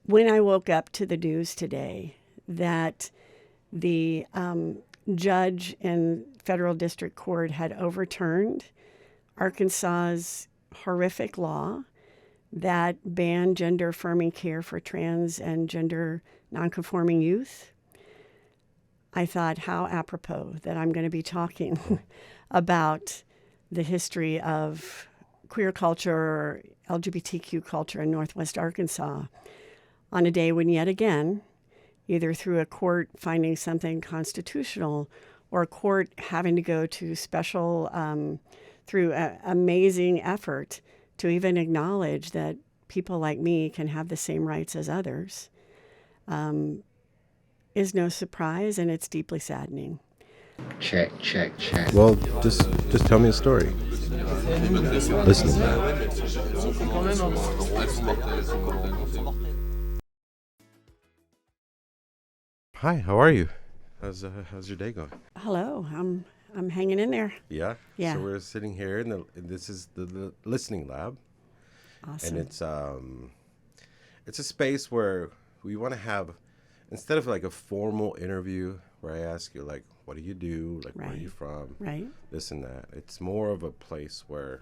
when I woke up to the news today that the judge in federal district court had overturned Arkansas's horrific law that banned gender-affirming care for trans and gender nonconforming youth, I thought how apropos that I'm going to be talking about the history of queer culture or LGBTQ culture in Northwest Arkansas on a day when yet again, either through a court finding something constitutional or a court having to go to special, through amazing effort to even acknowledge that people like me can have the same rights as others, is no surprise, and it's deeply saddening. Check. Well, just tell me a story. Listen. Hi, how are you? How's your day going? Hello, I'm hanging in there. Yeah. Yeah. So we're sitting here, and this is the listening lab. Awesome. And it's a space where we want to have, instead of like a formal interview where I ask you like, what do you do? Like, where are you from? Right. This and that. It's more of a place where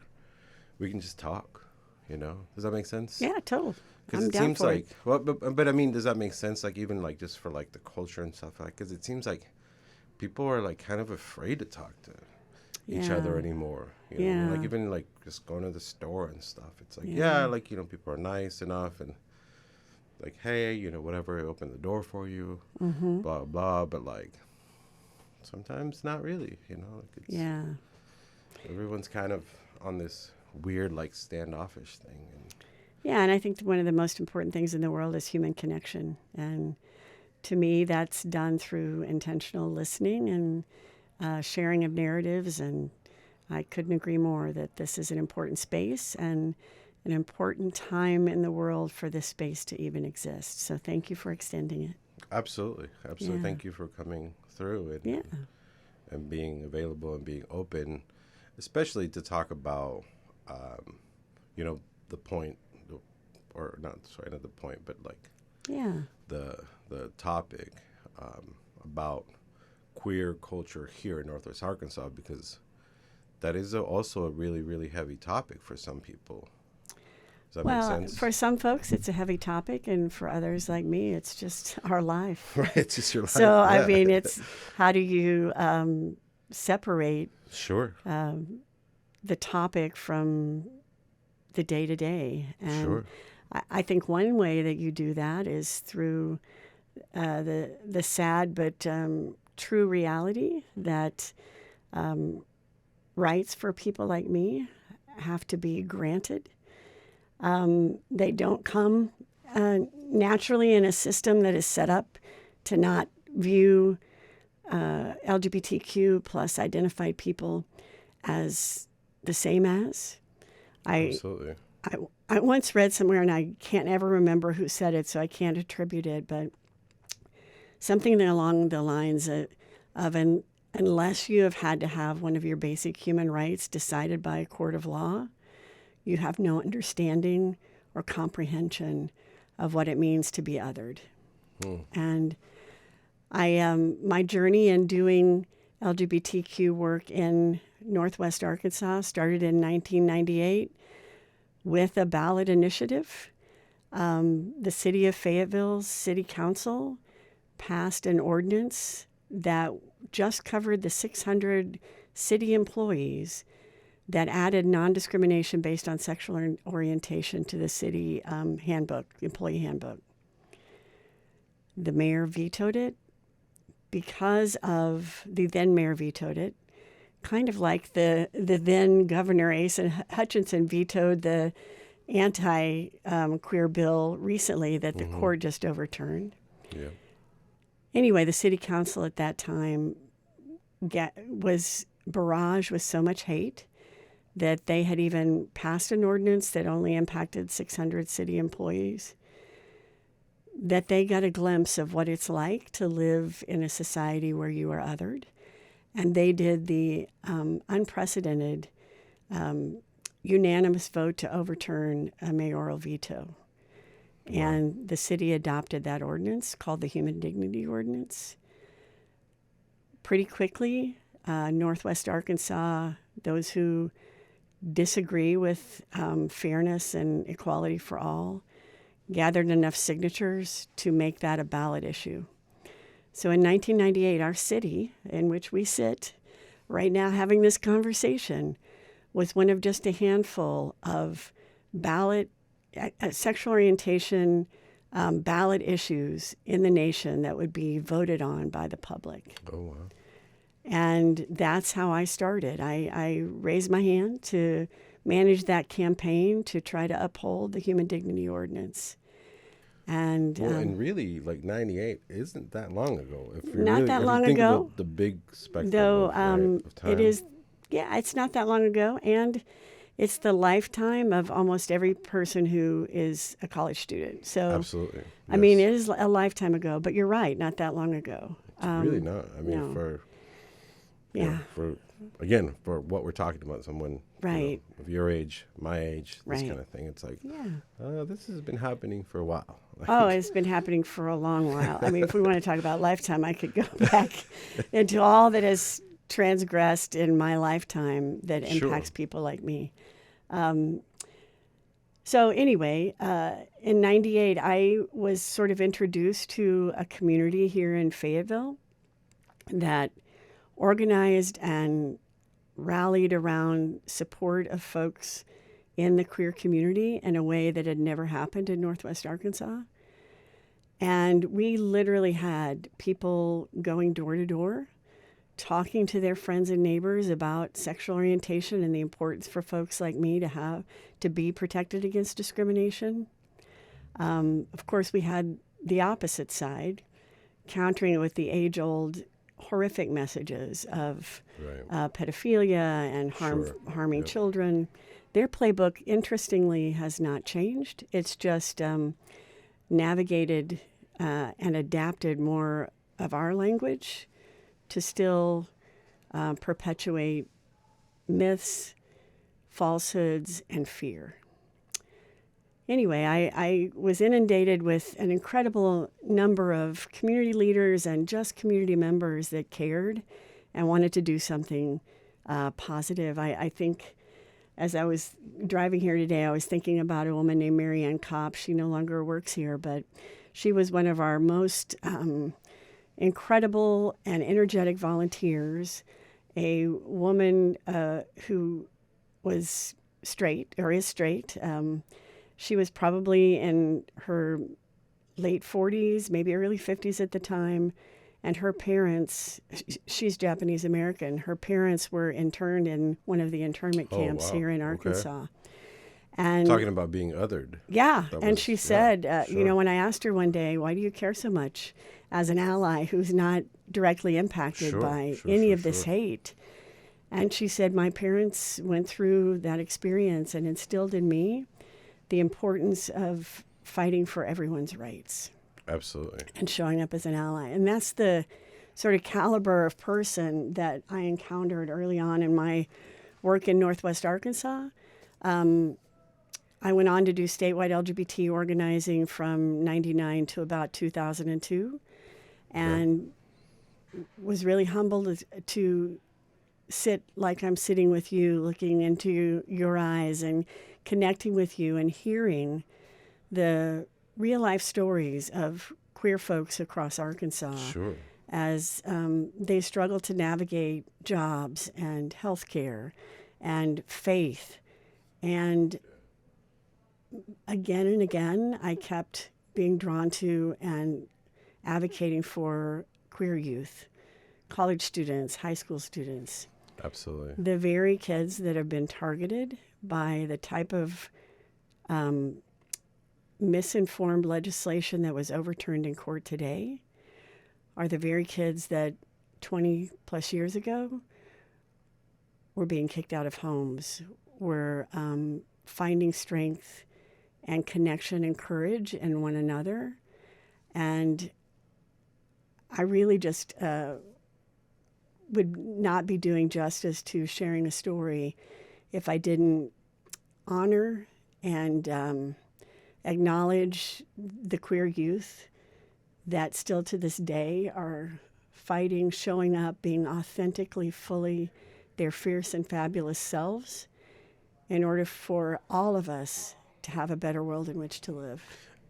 we can just talk, you know? Does that make sense? Yeah, totally. Because it seems like, well, but I mean, does that make sense? Like, even like just for like the culture and stuff, like, because it seems like people are like kind of afraid to talk to each other anymore. You know? Like even like just going to the store and stuff. It's like, like, you know, people are nice enough and like, hey, you know, whatever, I open the door for you, blah, blah. But like, sometimes not really, you know? Like it's, everyone's kind of on this weird, like, standoffish thing. And I think one of the most important things in the world is human connection. And to me, that's done through intentional listening and sharing of narratives. And I couldn't agree more that this is an important space and an important time in the world for this space to even exist. So thank you for extending it. Absolutely. Yeah. Thank you for coming through and being available and being open, especially to talk about, you know, the point, or not the point, but like the topic about queer culture here in Northwest Arkansas, because that is also a really, really heavy topic for some people. Does that make sense? For some folks, it's a heavy topic, and for others like me, it's just our life. Right, it's just your life. So, I mean, it's how do you separate the topic from the day-to-day? And I think one way that you do that is through the sad but true reality that rights for people like me have to be granted. They don't come naturally in a system that is set up to not view LGBTQ plus identified people as the same as. Absolutely. I once read somewhere, and I can't ever remember who said it, so I can't attribute it, but something along the lines of unless you have had to have one of your basic human rights decided by a court of law, you have no understanding or comprehension of what it means to be othered. And my journey in doing LGBTQ work in Northwest Arkansas started in 1998 with a ballot initiative. The city of Fayetteville's city council passed an ordinance that just covered the 600 city employees that added non-discrimination based on sexual orientation to the city employee handbook. The mayor vetoed it because of the then mayor vetoed it, kind of like the then Governor Asa Hutchinson vetoed the anti-queer bill recently that the court just overturned. Yeah. Anyway, the city council at that time was barraged with so much hate that they had even passed an ordinance that only impacted 600 city employees, that they got a glimpse of what it's like to live in a society where you are othered. And they did the unprecedented unanimous vote to overturn a mayoral veto. And the city adopted that ordinance called the Human Dignity Ordinance. Pretty quickly, Northwest Arkansas, those who disagree with fairness and equality for all, gathered enough signatures to make that a ballot issue. So in 1998, our city, in which we sit right now having this conversation, was one of just a handful of ballot sexual orientation ballot issues in the nation that would be voted on by the public. Oh, wow. And that's how I started. I raised my hand to manage that campaign to try to uphold the Human Dignity Ordinance. And and really, like 98 isn't that long ago. If you not really, that if long you think ago. About the big spectrum though of time. it is, yeah, it's not that long ago, and it's the lifetime of almost every person who is a college student. So, Absolutely. I mean, it is a lifetime ago, but you're right, not that long ago. It's really not. I mean, no. for what we're talking about, someone right of your age, my age, this right. kind of thing. It's like, this has been happening for a while. Oh, it's been happening for a long while. I mean, if we want to talk about lifetime, I could go back into all that has transgressed in my lifetime that impacts people like me. So anyway, in 98, I was sort of introduced to a community here in Fayetteville that organized and rallied around support of folks in the queer community in a way that had never happened in Northwest Arkansas. And we literally had people going door to door, talking to their friends and neighbors about sexual orientation and the importance for folks like me to be protected against discrimination. Of course, we had the opposite side, countering it with the age-old horrific messages of pedophilia and harming children. Their playbook, interestingly, has not changed. It's just navigated and adapted more of our language to still perpetuate myths, falsehoods, and fear. Anyway, I was inundated with an incredible number of community leaders and just community members that cared and wanted to do something positive. I think as I was driving here today, I was thinking about a woman named Mary Ann Kopp. She no longer works here, but she was one of our most incredible and energetic volunteers, a woman who was straight, or is straight. She was probably in her late 40s, maybe early 50s at the time, and her parents, she's Japanese American, her parents were interned in one of the internment camps here in Arkansas. Okay. And talking about being othered. Yeah, and she said, when I asked her one day, why do you care so much as an ally who's not directly impacted by any of this hate? And she said, my parents went through that experience and instilled in me the importance of fighting for everyone's rights. Absolutely. And showing up as an ally. And that's the sort of caliber of person that I encountered early on in my work in Northwest Arkansas. I went on to do statewide LGBT organizing from 99 to about 2002 and was really humbled to sit like I'm sitting with you, looking into your eyes and connecting with you and hearing the real life stories of queer folks across Arkansas as they struggle to navigate jobs and healthcare and faith. And again and again, I kept being drawn to and advocating for queer youth, college students, high school students. Absolutely. The very kids that have been targeted by the type of misinformed legislation that was overturned in court today are the very kids that 20 plus years ago were being kicked out of homes, were finding strength and connection and courage in one another. And I really just would not be doing justice to sharing a story if I didn't honor and acknowledge the queer youth that still to this day are fighting, showing up, being authentically, fully their fierce and fabulous selves in order for all of us to have a better world in which to live.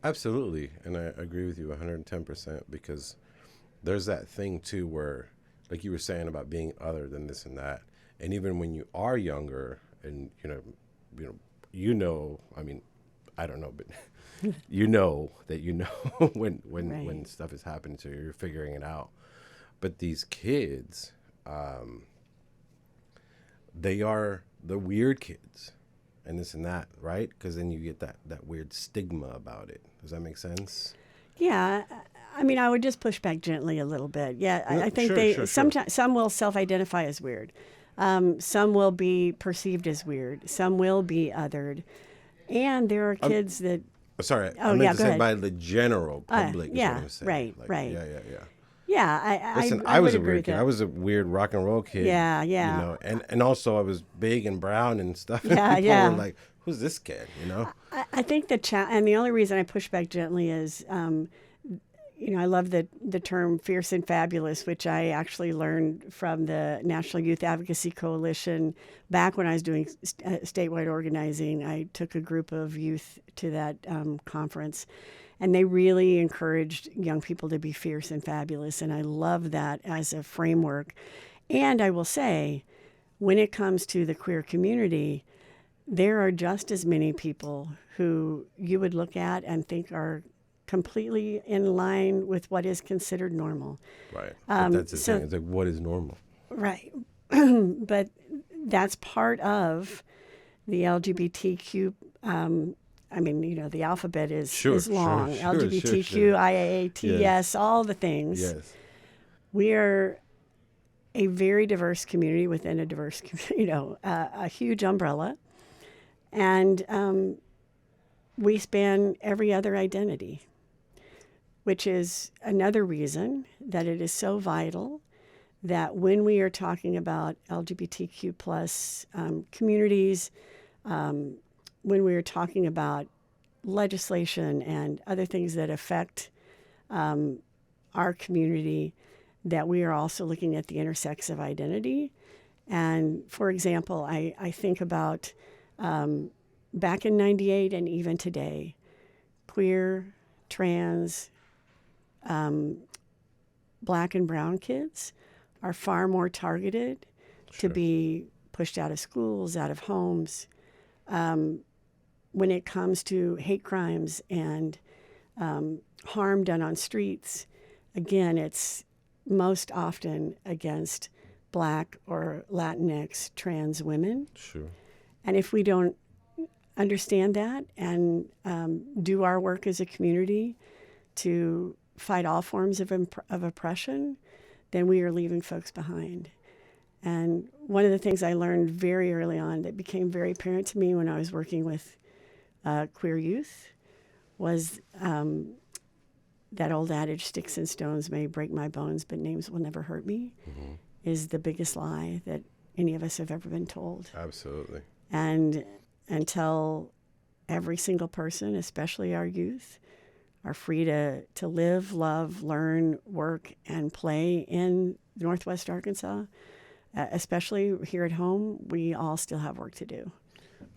Absolutely. And I agree with you 110% because there's that thing too where, like you were saying about being other than this and that. And even when you are younger and, I mean, I don't know, but that when stuff is happening to you, you're figuring it out. But these kids, they are the weird kids and this and that, right? Because then you get that weird stigma about it. Does that make sense? Yeah. I mean, I would just push back gently a little bit. Yeah, I think Sure. sometimes some will self-identify as weird. Some will be perceived as weird. Some will be othered. And there are kids that... Sorry, Oh, I meant yeah, to go say ahead. by the general public is yeah, what I'm saying. right, Like, right. Yeah. Yeah, Listen, I I was would a agree weird with kid. that. I was a weird rock and roll kid. Yeah, yeah. And also I was big and brown and stuff. Yeah, and people yeah. were like, who's this kid, I think and the only reason I push back gently is, I love the term fierce and fabulous, which I actually learned from the National Youth Advocacy Coalition. Back when I was doing statewide organizing, I took a group of youth to that conference, and they really encouraged young people to be fierce and fabulous. And I love that as a framework. And I will say, when it comes to the queer community, there are just as many people who you would look at and think are completely in line with what is considered normal. Right. But that's the so- thing. It's like, what is normal? Right. But that's part of the LGBTQ. The alphabet is long. Sure. LGBTQ, IAATS, Yes. all the things. Yes. We are a very diverse community within a diverse, a huge umbrella. And we span every other identity, which is another reason that it is so vital that when we are talking about LGBTQ plus communities, when we are talking about legislation and other things that affect our community, that we are also looking at the intersex of identity. And for example, I think about back in '98 and even today, queer, trans, Black and brown kids are far more targeted to be pushed out of schools, out of homes. When it comes to hate crimes and harm done on streets, again, it's most often against Black or Latinx trans women. Sure. And if we don't understand that and do our work as a community to fight all forms of oppression, then we are leaving folks behind. And one of the things I learned very early on that became very apparent to me when I was working with queer youth was that old adage, sticks and stones may break my bones, but names will never hurt me, is the biggest lie that any of us have ever been told. Absolutely. And until every single person, especially our youth, are free to live, love, learn, work, and play in Northwest Arkansas, especially here at home, we all still have work to do.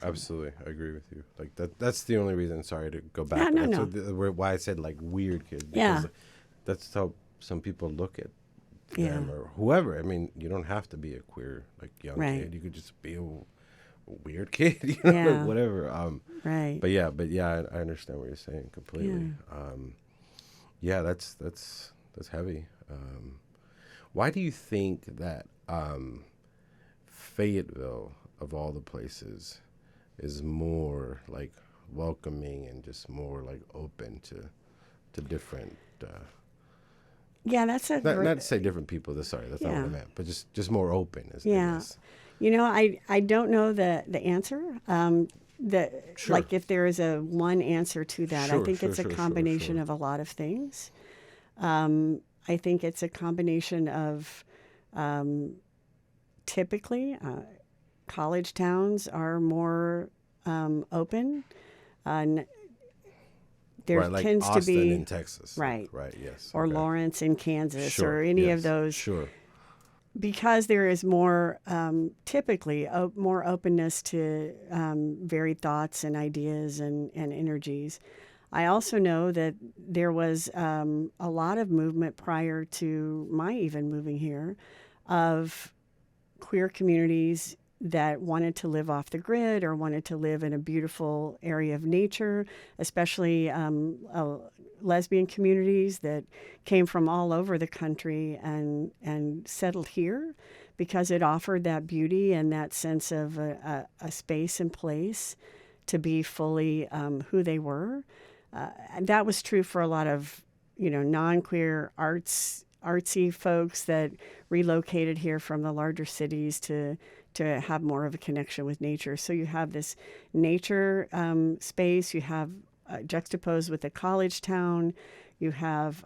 Absolutely. I agree with you. Like that's the only reason, sorry to go back. No. Why I said like weird kid. Because Yeah. That's how some people look at them or whoever. I mean, you don't have to be a queer, like young kid. You could just be a weird kid, like whatever. Right. But yeah, I understand what you're saying completely. That's heavy. Why do you think that Fayetteville, of all the places, is more like welcoming and just more like open to different? That's a not to say different people. Sorry, that's not what I meant. But just more open. I guess. I don't know the answer. Like if there is a one answer to that, I think it's a combination of a lot of things. I think it's a combination of typically college towns are more open. there Right, like tends to Austin be in Texas. right, Right, yes. or Okay. Lawrence in Kansas, Sure, or any of yes, those, sure. because there is more typically more openness to varied thoughts and ideas and energies. I also know that there was a lot of movement prior to my even moving here of queer communities that wanted to live off the grid or wanted to live in a beautiful area of nature, especially lesbian communities that came from all over the country and settled here because it offered that beauty and that sense of a space and place to be fully who they were. And that was true for a lot of, non-queer artsy folks that relocated here from the larger cities to have more of a connection with nature. So you have this nature space, you have juxtaposed with the college town, you have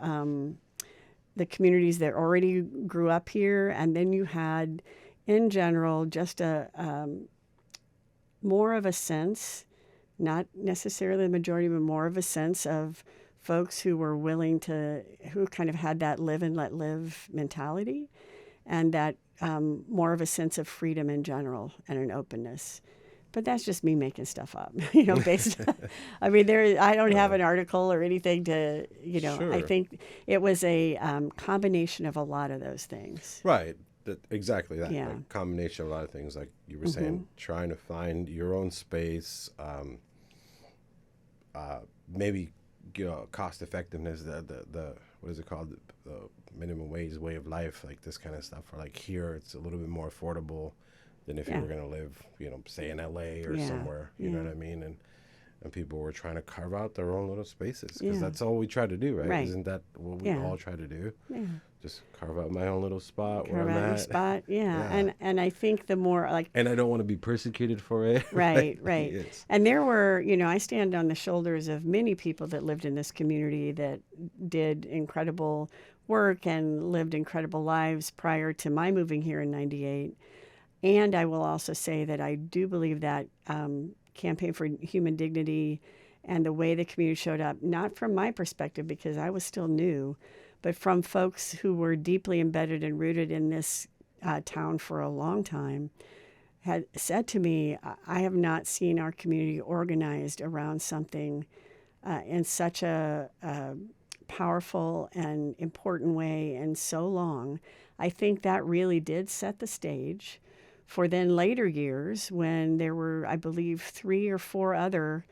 the communities that already grew up here, and then you had, in general, just a more of a sense, not necessarily the majority, but more of a sense of folks who were willing to, who kind of had that live and let live mentality, and that more of a sense of freedom in general and an openness. But that's just me making stuff up, based on, I mean, I don't have an article or anything to, I Sure. think it was a combination of a lot of those things. Right. Exactly that. Yeah. Like combination of a lot of things, like you were saying, trying to find your own space, maybe cost effectiveness, the what is it called, the minimum wage way of life, like this kind of stuff. Or like here, it's a little bit more affordable than if you were going to live, say in LA or somewhere. You know what I mean? And people were trying to carve out their own little spaces because that's all we try to do, right? Right. Isn't that what we all try to do? Yeah. Just carve out my own little spot where Carve I'm out your at. spot, yeah. Yeah. And I think the more like And I don't want to be persecuted for it. right. Yes. And there were, I stand on the shoulders of many people that lived in this community that did incredible work and lived incredible lives prior to my moving here in '98. And I will also say that I do believe that Campaign for Human Dignity and the way the community showed up, not from my perspective because I was still new, but from folks who were deeply embedded and rooted in this town for a long time, had said to me, I have not seen our community organized around something in such a powerful and important way in so long. I think that really did set the stage for then later years when there were, I believe, 3 or 4 other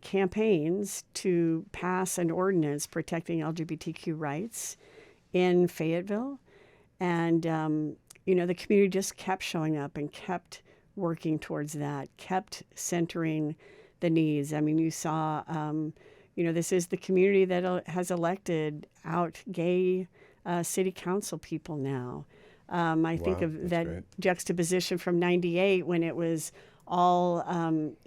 campaigns to pass an ordinance protecting LGBTQ rights in Fayetteville. And, the community just kept showing up and kept working towards that, kept centering the needs. I mean, you saw, this is the community that has elected out gay city council people now. I think of that great. juxtaposition from '98 when it was all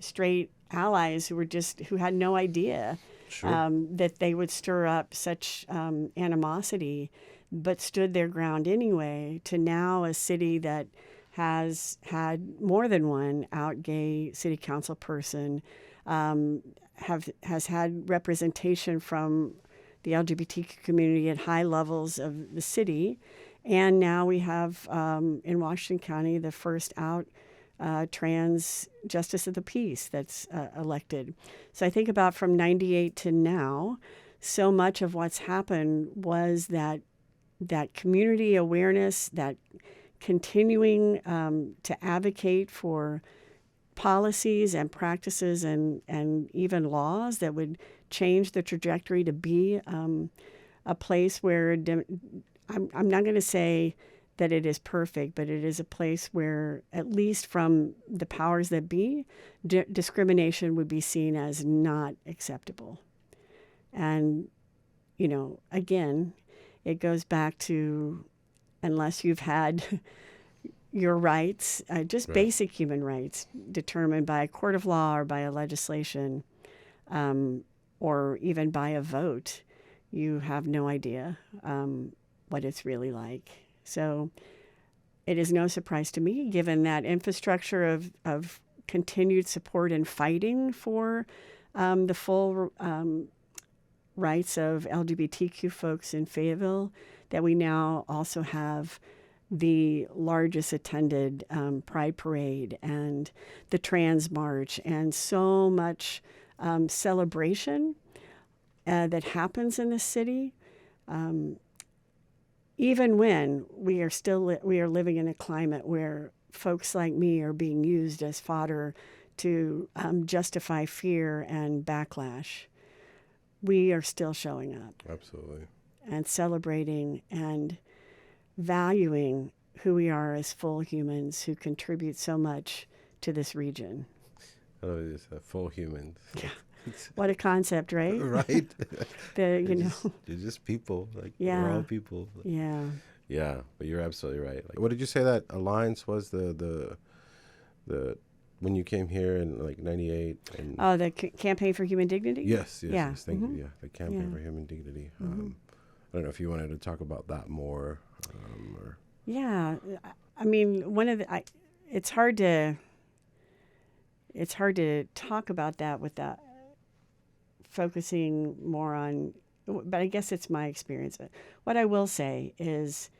straight allies who had no idea that they would stir up such animosity, but stood their ground anyway, to now a city that has had more than one out gay city council person, has had representation from the LGBTQ community at high levels of the city. And now we have in Washington County the first out trans justice of the peace that's elected. So I think about from '98 to now, so much of what's happened was that community awareness, that continuing to advocate for policies and practices and even laws that would change the trajectory to be a place where I'm not going to say that it is perfect, but it is a place where, at least from the powers that be, discrimination would be seen as not acceptable. And, again, it goes back to, unless you've had your rights, just basic human rights, determined by a court of law or by a legislation, or even by a vote, you have no idea what it's really like. So it is no surprise to me, given that infrastructure of continued support and fighting for the full rights of LGBTQ folks in Fayetteville, that we now also have the largest attended Pride Parade and the Trans March, and so much celebration that happens in the city. Even when we are living in a climate where folks like me are being used as fodder to justify fear and backlash, we are still showing up. Absolutely. And celebrating and valuing who we are as full humans who contribute so much to this region. Oh, it's full humans. Yeah. What a concept, right? Right. You're just people. Like, yeah. we're all people. Yeah. Yeah, but you're absolutely right. Like, what did you say that alliance was? The when you came here in like '98 and the Campaign for Human Dignity. Yes. Thank Mm-hmm. you. Yeah, the Campaign for Human Dignity. Mm-hmm. I don't know if you wanted to talk about that more. Or... Yeah, I mean, it's hard to talk about that without focusing more on. But I guess it's my experience. What I will say is,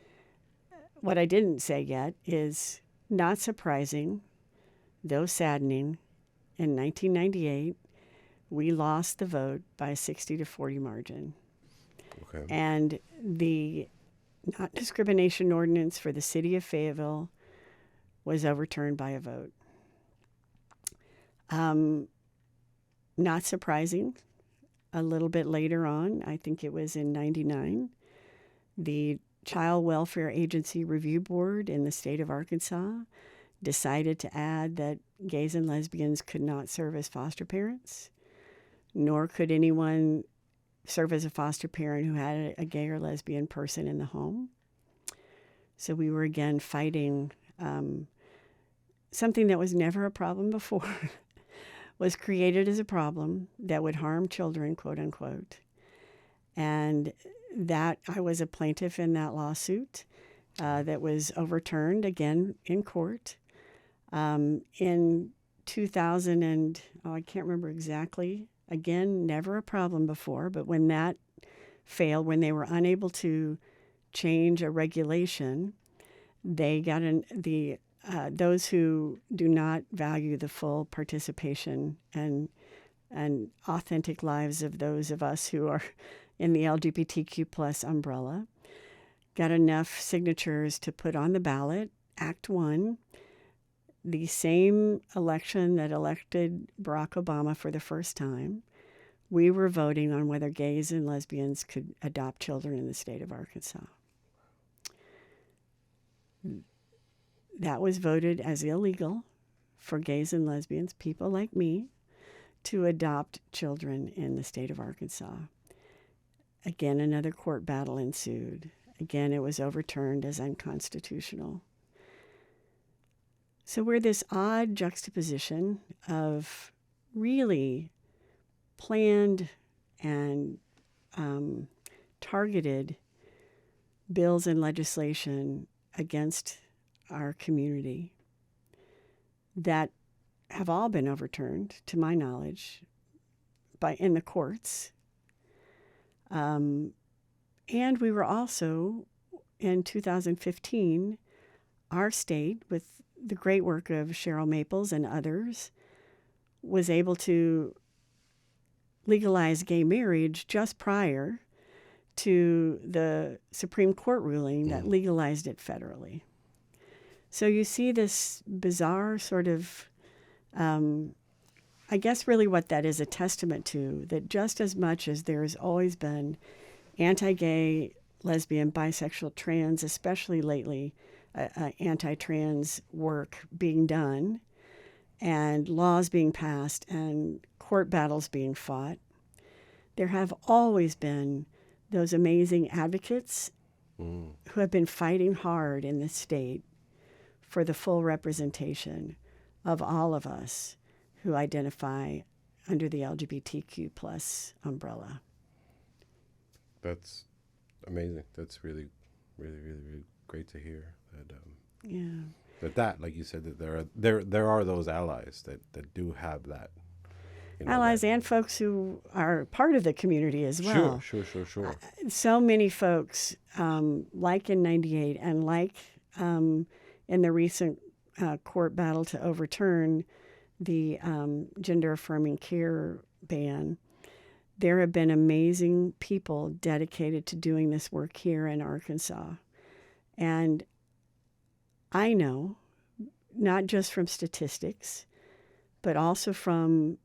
what I didn't say yet is, not surprising, though saddening, in 1998, we lost the vote by a 60-40 margin. Okay. And the not discrimination ordinance for the city of Fayetteville was overturned by a vote. Not surprising, a little bit later on, I think it was in '99, the Child Welfare Agency Review Board in the state of Arkansas decided to add that gays and lesbians could not serve as foster parents, nor could anyone serve as a foster parent who had a gay or lesbian person in the home. So we were again fighting something that was never a problem before, was created as a problem that would harm children, quote unquote. And that I was a plaintiff in that lawsuit that was overturned again in court. In 2000 and, I can't remember exactly, again, never a problem before, but when that failed, when they were unable to change a regulation, they got those who do not value the full participation and authentic lives of those of us who are in the LGBTQ plus umbrella, got enough signatures to put on the ballot Act 1, the same election that elected Barack Obama for the first time. We were voting on whether gays and lesbians could adopt children in the state of Arkansas. That was voted as illegal for gays and lesbians, people like me, to adopt children in the state of Arkansas. Again, another court battle ensued. Again, it was overturned as unconstitutional. So we're this odd juxtaposition of really planned and targeted bills and legislation against our community that have all been overturned, to my knowledge, in the courts. And we were also, in 2015, our state, with the great work of Cheryl Maples and others, was able to legalize gay marriage just prior to the Supreme Court ruling that legalized it federally. So you see this bizarre sort of, I guess really what that is a testament to, that just as much as there's always been anti-gay, lesbian, bisexual, trans, especially lately, anti-trans work being done, and laws being passed, and court battles being fought, there have always been those amazing advocates who have been fighting hard in this state for the full representation of all of us who identify under the LGBTQ plus umbrella. That's amazing. That's really, really, really, really great to hear. That like you said, that there are those allies that do have that allies and folks who are part of the community as well. Sure. So many folks, like in '98 and like in the recent court battle to overturn the gender-affirming care ban, there have been amazing people dedicated to doing this work here in Arkansas. And I know, not just from statistics, but also from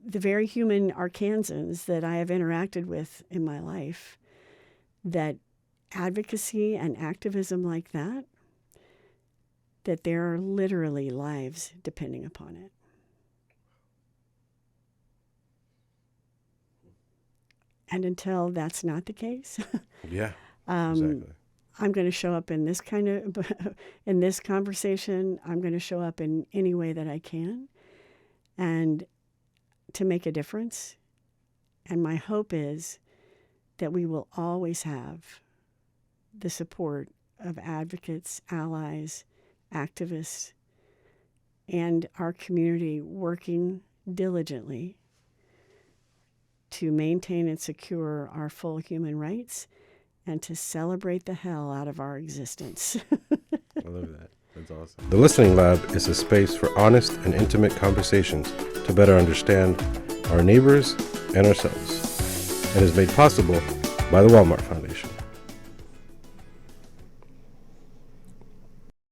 the very human Arkansans that I have interacted with in my life, that advocacy and activism like that there are literally lives depending upon it. And until that's not the case, yeah, exactly. I'm going to show up in this in this conversation. I'm going to show up in any way that I can, and to make a difference. And my hope is that we will always have the support of advocates, allies, activists, and our community working diligently to maintain and secure our full human rights and to celebrate the hell out of our existence. I love that. That's awesome. The Listening Lab is a space for honest and intimate conversations to better understand our neighbors and ourselves. It is made possible by the Walmart Foundation.